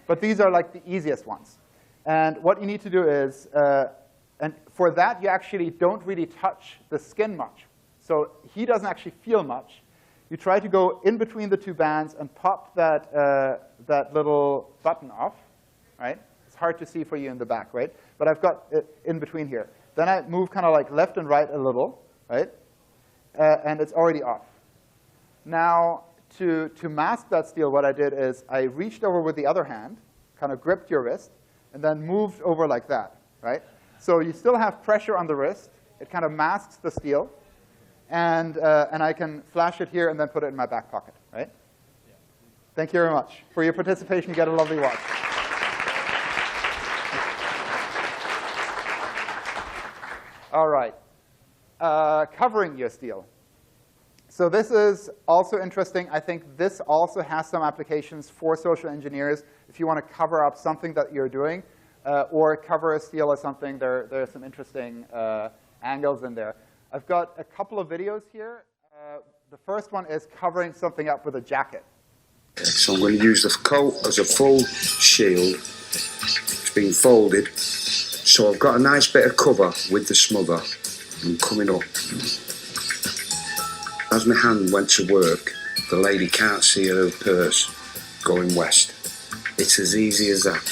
S1: But these are like the easiest ones. And what you need to do is, and for that, you actually don't really touch the skin much. So he doesn't actually feel much. You try to go in between the two bands and pop that, that little button off, right? It's hard to see for you in the back, right? But I've got it in between here. Then I move kind of like left and right a little, right? And it's already off. Now, to mask that steal, what I did is I reached over with the other hand, kind of gripped your wrist, and then moved over like that, right? So you still have pressure on the wrist. It kind of masks the steal. And I can flash it here and then put it in my back pocket, right? Yeah. Thank you very much. For your participation, you get a lovely watch. All right. Covering your steal. So this is also interesting. I think this also has some applications for social engineers. If you want to cover up something that you're doing or cover a steal or something, there are some interesting angles in there. I've got a couple of videos here. The first one is covering something up with a jacket.
S13: So I'm going to use the coat as a full shield. It's been folded. So I've got a nice bit of cover with the smother. I'm coming up. As my hand went to work, the lady can't see her purse going west. It's as easy as that.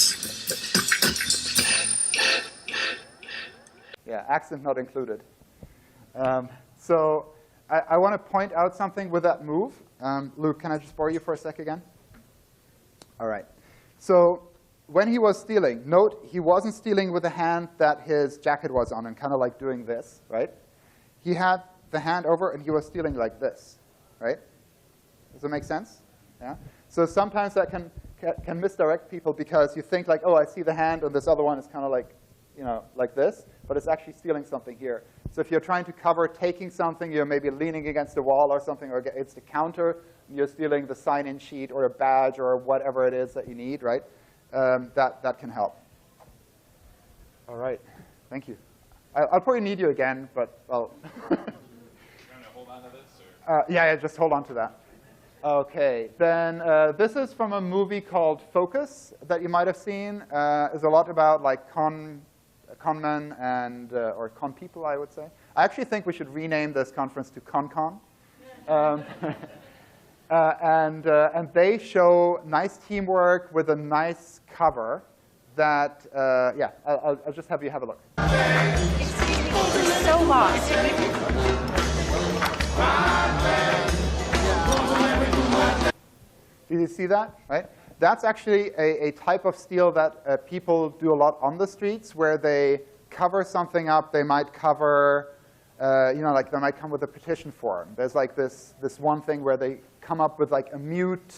S1: Yeah, accent not included. So I want to point out something with that move. Luke, can I just borrow you for a sec again? All right. So when he was stealing, note he wasn't stealing with the hand that his jacket was on and kind of like doing this, right? He had the hand over and he was stealing like this, right? Does that make sense? Yeah. So sometimes that can misdirect people because you think like, oh, I see the hand and this other one is kind of like, like this, but it's actually stealing something here. So if you're trying to cover taking something, you're maybe leaning against a wall or something, or it's the counter, you're stealing the sign-in sheet or a badge or whatever it is that you need, right? That can help. All right, thank you. I'll probably need you again, but I'll.
S3: You want to hold on to this? Or?
S1: Yeah, just hold on to that. OK, then this is from a movie called Focus that you might have seen. It's a lot about like conmen and or con people, I would say. I actually think we should rename this conference to ConCon. And they show nice teamwork with a nice cover that, yeah, I'll just have you have a look.
S5: So lost.
S1: Did you see that, right? That's actually a type of steal that people do a lot on the streets where they cover something up. They might cover, like they might come with a petition form. There's like this one thing where they come up with like a mute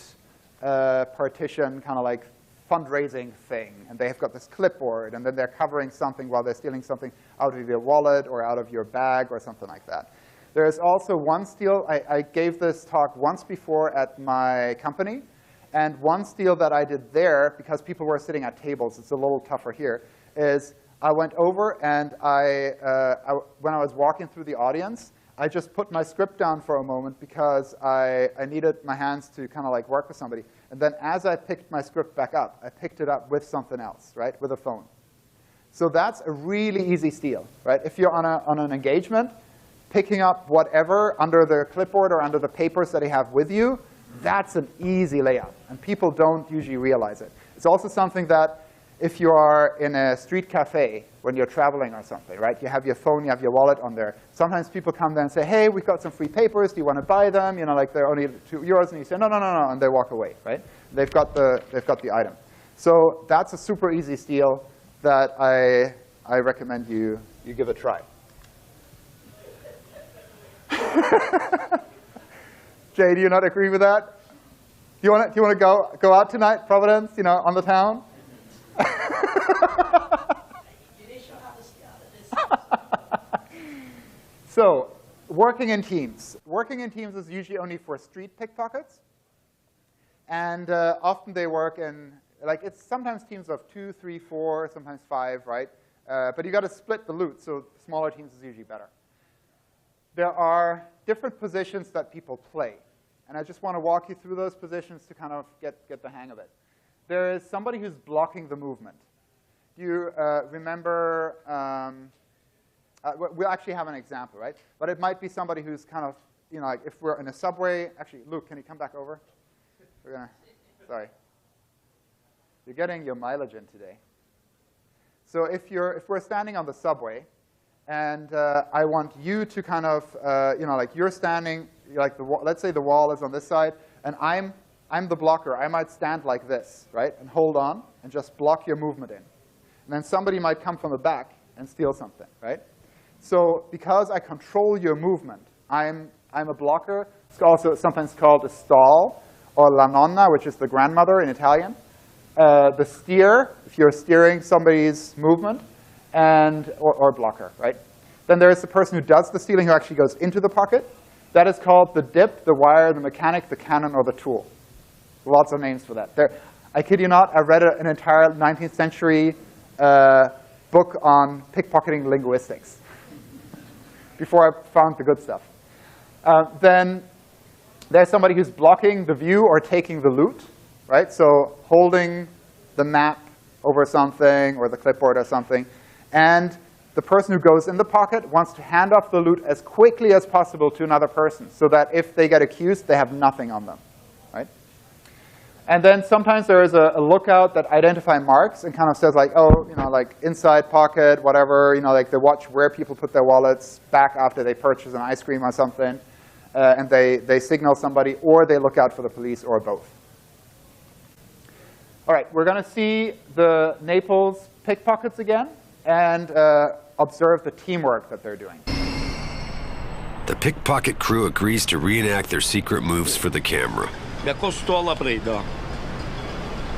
S1: partition, kind of like fundraising thing. And they have got this clipboard, and then they're covering something while they're stealing something out of your wallet or out of your bag or something like that. There is also one steal. I gave this talk once before at my company. And one steal that I did there, because people were sitting at tables, it's a little tougher here, is I went over and when I was walking through the audience, I just put my script down for a moment because I needed my hands to kind of like work with somebody. And then as I picked my script back up, I picked it up with something else, right, with a phone. So that's a really easy steal, right? If you're on an engagement, picking up whatever under the clipboard or under the papers that you have with you, that's an easy layup, and people don't usually realize it. It's also something that if you are in a street cafe when you're traveling or something, right? You have your phone, you have your wallet on there. Sometimes people come there and say, hey, we've got some free papers. Do you want to buy them? Like they're only €2. And you say, no, no, no, no, and they walk away, right? They've got the item. So that's a super easy steal that I recommend you give a try. Jay, do you not agree with that? Do you want to go out tonight, Providence? You know, on the town. So, working in teams. Working in teams is usually only for street pickpockets. And often they work in, like, it's sometimes teams of 2, 3, 4, sometimes 5, right? But you got to split the loot, so smaller teams is usually better. There are different positions that people play. And I just want to walk you through those positions to kind of get the hang of it. There is somebody who's blocking the movement. Do you remember, we'll actually have an example, right? But it might be somebody who's kind of, you know, like if we're in a subway. Actually, Luke, can you come back over? We're gonna, sorry. You're getting your mileage in today. So if we're standing on the subway, and I want you to kind of, you know, like you're standing, like let's say the wall is on this side, and I'm the blocker. I might stand like this, right, and hold on and just block your movement in. And then somebody might come from the back and steal something, right? So because I control your movement, I'm a blocker. It's also sometimes called a stall, or la nonna, which is the grandmother in Italian. The steer, if you're steering somebody's movement, or blocker, right? Then there is the person who does the stealing, who actually goes into the pocket. That is called the dip, the wire, the mechanic, the cannon, or the tool. Lots of names for that. I kid you not, I read an entire 19th century book on pickpocketing linguistics before I found the good stuff. Then there's somebody who's blocking the view or taking the loot, right? So holding the map over something or the clipboard or something. And the person who goes in the pocket wants to hand off the loot as quickly as possible to another person so that if they get accused, they have nothing on them, right? And then sometimes there is a lookout that identifies marks and kind of says like, oh, you know, like inside pocket, whatever, you know, like they watch where people put their wallets back after they purchase an ice cream or something, and they signal somebody, or they look out for the police, or both. All right, we're going to see the Naples pickpockets again and observe the teamwork that they're doing.
S14: The pickpocket crew agrees to reenact their secret moves for the camera.
S15: Mi accosto alla preda.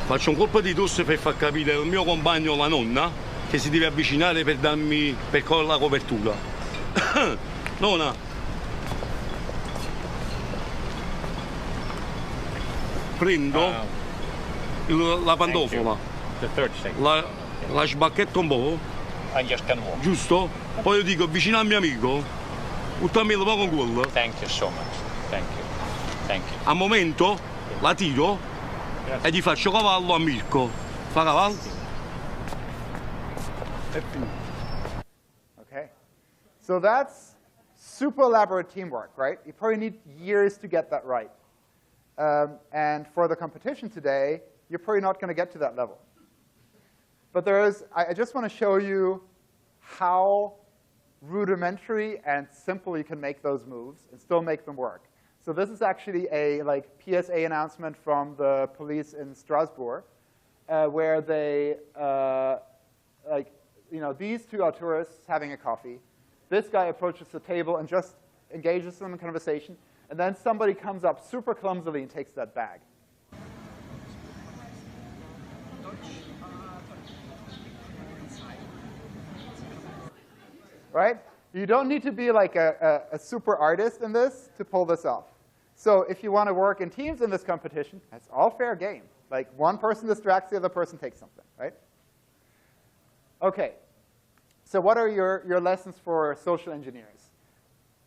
S15: Faccio un colpo di tosse per far capire al mio compagno, la nonna, che si deve avvicinare per la copertura. Nonna. Prendo la pantofola. La sbacchetto un po'. Giusto? Poi io dico vicino al mio amico, buttamelo poco con quello.
S16: Thank you so much. Thank you. Thank you.
S15: A momento la tiro e gli faccio cavallo a Mirko. Fa cavallo.
S1: Okay. So that's super elaborate teamwork, right? You probably need years to get that right. And for the competition today, you're probably not going to get to that level. But I just want to show you how rudimentary and simple you can make those moves and still make them work. So this is actually a PSA announcement from the police in Strasbourg, where they, these two are tourists having a coffee. This guy approaches the table and just engages them in conversation. And then somebody comes up super clumsily and takes that bag. Right? You don't need to be like a super artist in this to pull this off. So if you want to work in teams in this competition, that's all fair game. Like one person distracts, the other person takes something, right? OK. So what are your lessons for social engineers?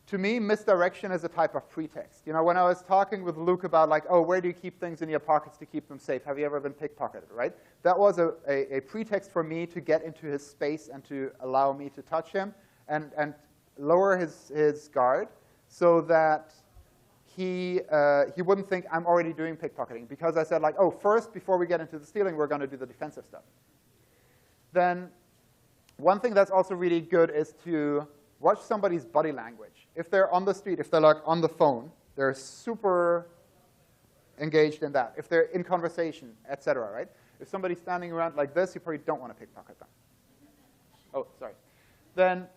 S1: To me, misdirection is a type of pretext. You know, when I was talking with Luke about like, oh, where do you keep things in your pockets to keep them safe? Have you ever been pickpocketed, right? That was a pretext for me to get into his space and to allow me to touch him and lower his guard so that he wouldn't think I'm already doing pickpocketing. Because I said like, oh, first, before we get into the stealing, we're going to do the defensive stuff. Then one thing that's also really good is to watch somebody's body language. If they're on the street, if they're like on the phone, they're super engaged in that. If they're in conversation, et cetera, right? If somebody's standing around like this, you probably don't want to pickpocket them. Oh, sorry. Then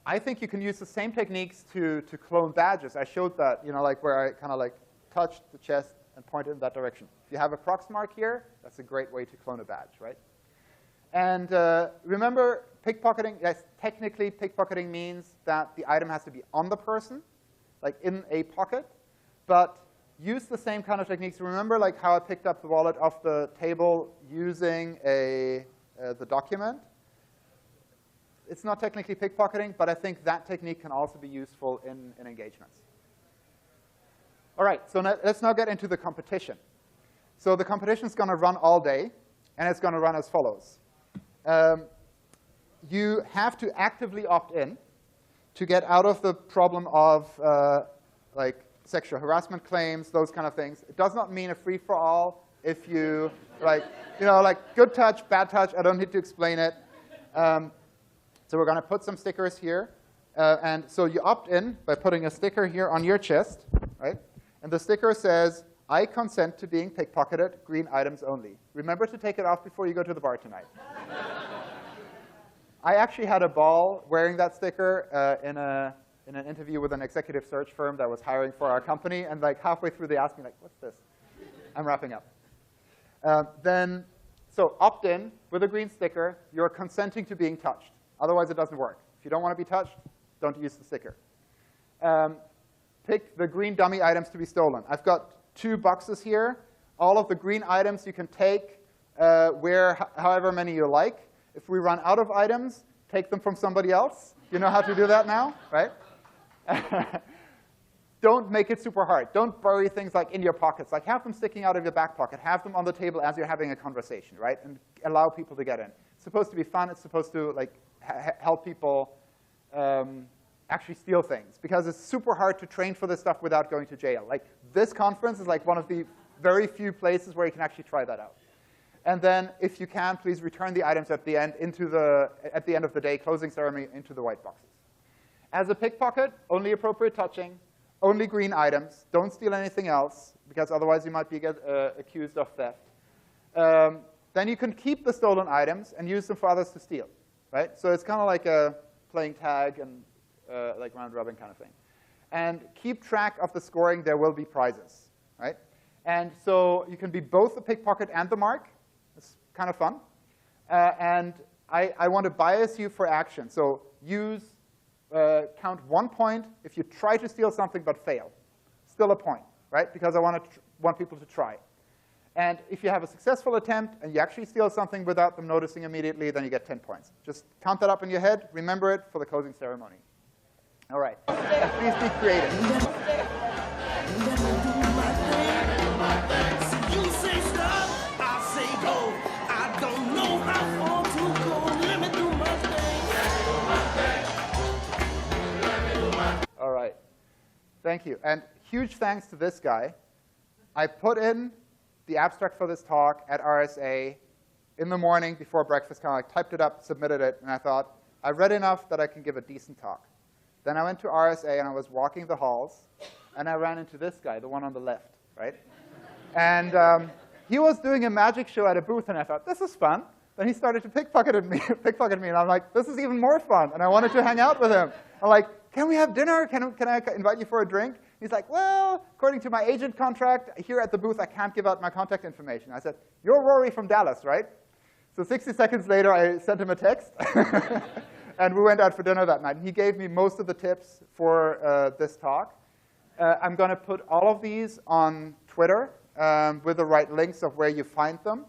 S1: I think you can use the same techniques to clone badges. I showed that, you know, like where I kind of like touched the chest and point it in that direction. If you have a prox mark here, that's a great way to clone a badge, right? And remember, pickpocketing, yes, technically pickpocketing means that the item has to be on the person, like in a pocket, but use the same kind of techniques. Remember like how I picked up the wallet off the table using the document? It's not technically pickpocketing, but I think that technique can also be useful in engagements. All right, so let's now get into the competition. So the competition is going to run all day, and it's going to run as follows. You have to actively opt in to get out of the problem of like sexual harassment claims, those kind of things. It does not mean a free-for-all if you, like good touch, bad touch. I don't need to explain it. So we're going to put some stickers here. And so you opt in by putting a sticker here on your chest, right? And the sticker says, I consent to being pickpocketed, green items only. Remember to take it off before you go to the bar tonight. I actually had a ball wearing that sticker in an interview with an executive search firm that was hiring for our company. And like halfway through, they asked me, like, what's this? I'm wrapping up. So opt in with a green sticker. You're consenting to being touched. Otherwise, it doesn't work. If you don't want to be touched, don't use the sticker. Pick the green dummy items to be stolen. I've got 2 boxes here. All of the green items you can take however many you like. If we run out of items, take them from somebody else. You know how to do that now, right? Don't make it super hard. Don't bury things like in your pockets. Like have them sticking out of your back pocket. Have them on the table as you're having a conversation, right? And allow people to get in. It's supposed to be fun. It's supposed to like help people actually steal things, because it's super hard to train for this stuff without going to jail. Like this conference is like one of the very few places where you can actually try that out. And then, if you can, please return the items at the end at the end of the day, closing ceremony, into the white boxes. As a pickpocket, only appropriate touching, only green items. Don't steal anything else, because otherwise you might be accused of theft. Then you can keep the stolen items and use them for others to steal, right? So it's kind of like playing tag and like round robin kind of thing. And keep track of the scoring. There will be prizes, right? And so you can be both the pickpocket and the mark. It's kind of fun. And I want to bias you for action. So count 1 point if you try to steal something but fail. Still a point, right? Because I want people to try. And if you have a successful attempt and you actually steal something without them noticing immediately, then you get 10 points. Just count that up in your head. Remember it for the closing ceremony. All right. And please be creative. All right. Thank you. And huge thanks to this guy. I put in the abstract for this talk at RSA in the morning before breakfast, kind of like typed it up, submitted it, and I thought, I read enough that I can give a decent talk. Then I went to RSA, and I was walking the halls, and I ran into this guy, the one on the left, right? And he was doing a magic show at a booth, and I thought, this is fun. Then he started to pickpocket me, and I'm like, this is even more fun, and I wanted to hang out with him. I'm like, can we have dinner? Can I invite you for a drink? He's like, well, according to my agent contract, here at the booth, I can't give out my contact information. I said, you're Rory from Dallas, right? So 60 seconds later, I sent him a text, and we went out for dinner that night. He gave me most of the tips for this talk. I'm going to put all of these on Twitter with the right links of where you find them.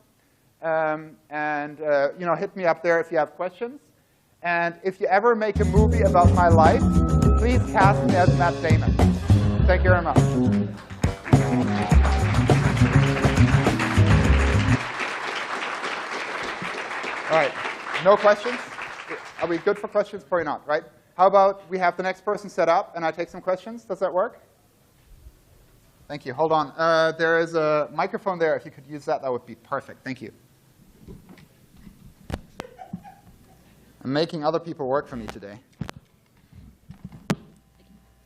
S1: Hit me up there if you have questions. And if you ever make a movie about my life, please cast me as Matt Damon. Thank you very much. All right, no questions? Are we good for questions? Probably not, right? How about we have the next person set up and I take some questions? Does that work? Thank you. Hold on. There is a microphone there. If you could use that, that would be perfect. Thank you. I'm making other people work for me today.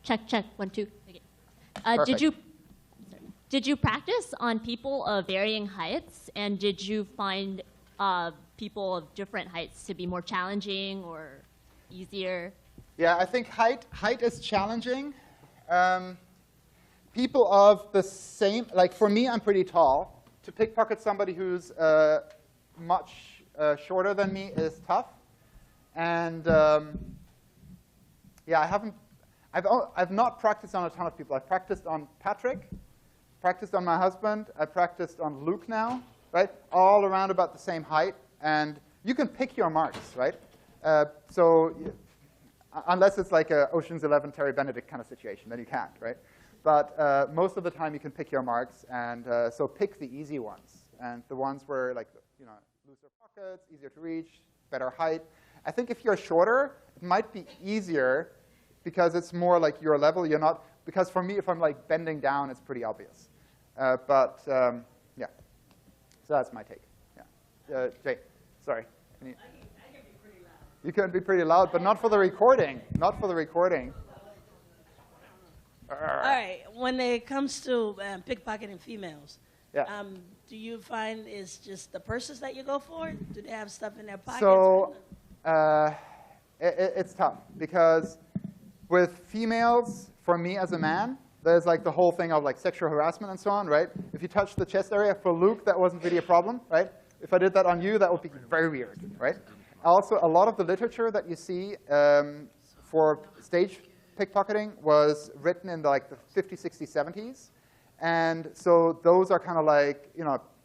S17: Check, check, 1, 2. Okay. Did you practice on people of varying heights, and did you find people of different heights to be more challenging or easier?
S1: Yeah, I think height is challenging. people of the same, like for me, I'm pretty tall. To pickpocket somebody who's much shorter than me is tough. And yeah, I've not practiced on a ton of people. I've practiced on Patrick, practiced on my husband, I practiced on Luke now, right? All around about the same height. And you can pick your marks, right? So unless it's like a Ocean's 11 Terry Benedict kind of situation, then you can't, right? But most of the time you can pick your marks, and so pick the easy ones. And the ones where like, looser pockets, easier to reach, better height. I think if you're shorter, it might be easier because it's more like your level. You're not, because for me, if I'm like bending down, it's pretty obvious. Yeah, so that's my take. Yeah. Jay, sorry. I can be pretty loud. You can be pretty loud, but not for the recording. Not for the recording.
S5: All right. When it comes to pickpocketing females,
S1: yeah.
S5: Do you find it's just the purses that you go for? Do they have stuff in their pockets?
S1: So it's tough because with females, for me as a man, there's like the whole thing of like sexual harassment and so on, right? If you touch the chest area, for Luke, that wasn't really a problem, right? If I did that on you, that would be very weird, right? Also, a lot of the literature that you see for stage pickpocketing was written in the 50s, 60s, 70s. And so those are kind of like,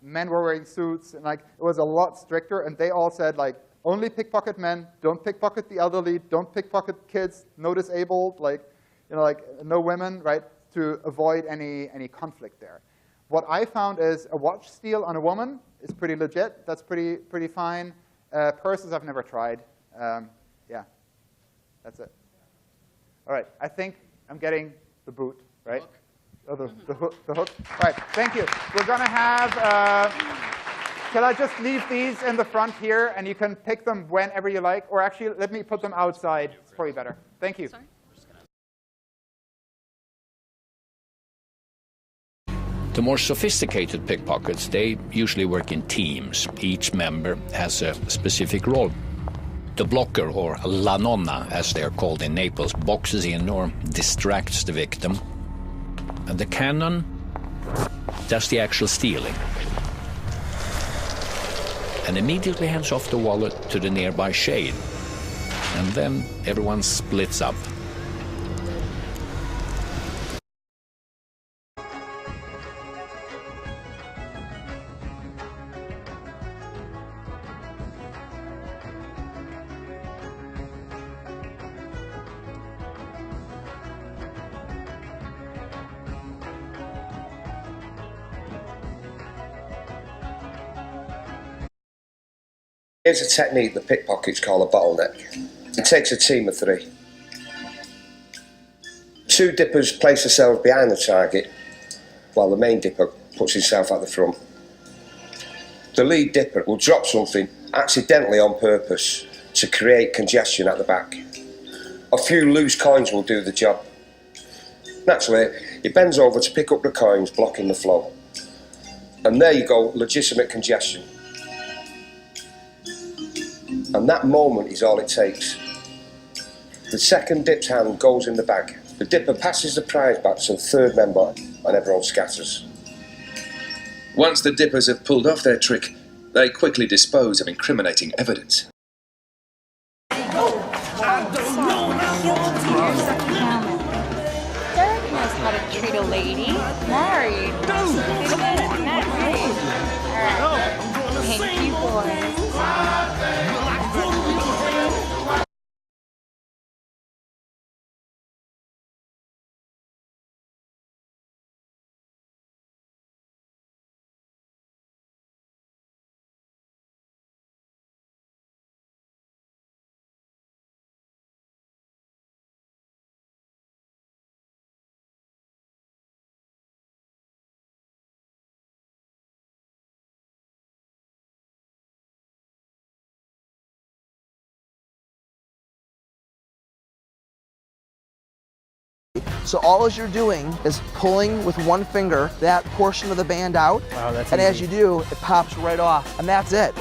S1: men were wearing suits, and like it was a lot stricter. And they all said like, only pickpocket men, don't pickpocket the elderly, don't pickpocket kids, no disabled, no women, right? To avoid any conflict there. What I found is a watch steal on a woman is pretty legit. That's pretty fine. Purses I've never tried. Yeah, that's it. All right, I think I'm getting the boot, right? Oh, the hook. All right, thank you. We're going to have, can I just leave these in the front here, and you can pick them whenever you like? Or actually, let me put them outside. It's probably better. Thank you.
S17: Sorry?
S9: The more sophisticated pickpockets, they usually work in teams. Each member has a specific role. The blocker, or la nonna, as they are called in Naples, boxes in or distracts the victim. And the cannon does the actual stealing. And immediately hands off the wallet to the nearby shade. And then everyone splits up.
S13: Here's a technique the pickpockets call a bottleneck. It takes a team of 3. 2 dippers place themselves behind the target, while the main dipper puts himself at the front. The lead dipper will drop something accidentally on purpose to create congestion at the back. A few loose coins will do the job. Naturally, he bends over to pick up the coins, blocking the flow. And there you go, legitimate congestion. And that moment is all it takes. The second dip's hand goes in the bag. The dipper passes the prize back to the third member, and everyone scatters.
S18: Once the dippers have pulled off their trick, they quickly dispose of incriminating evidence.
S7: Derek knows how to treat a lady. Mari. Thank you, boys.
S19: So all you're doing is pulling with one finger that portion of the band out, and as you do, it pops right off, and that's it.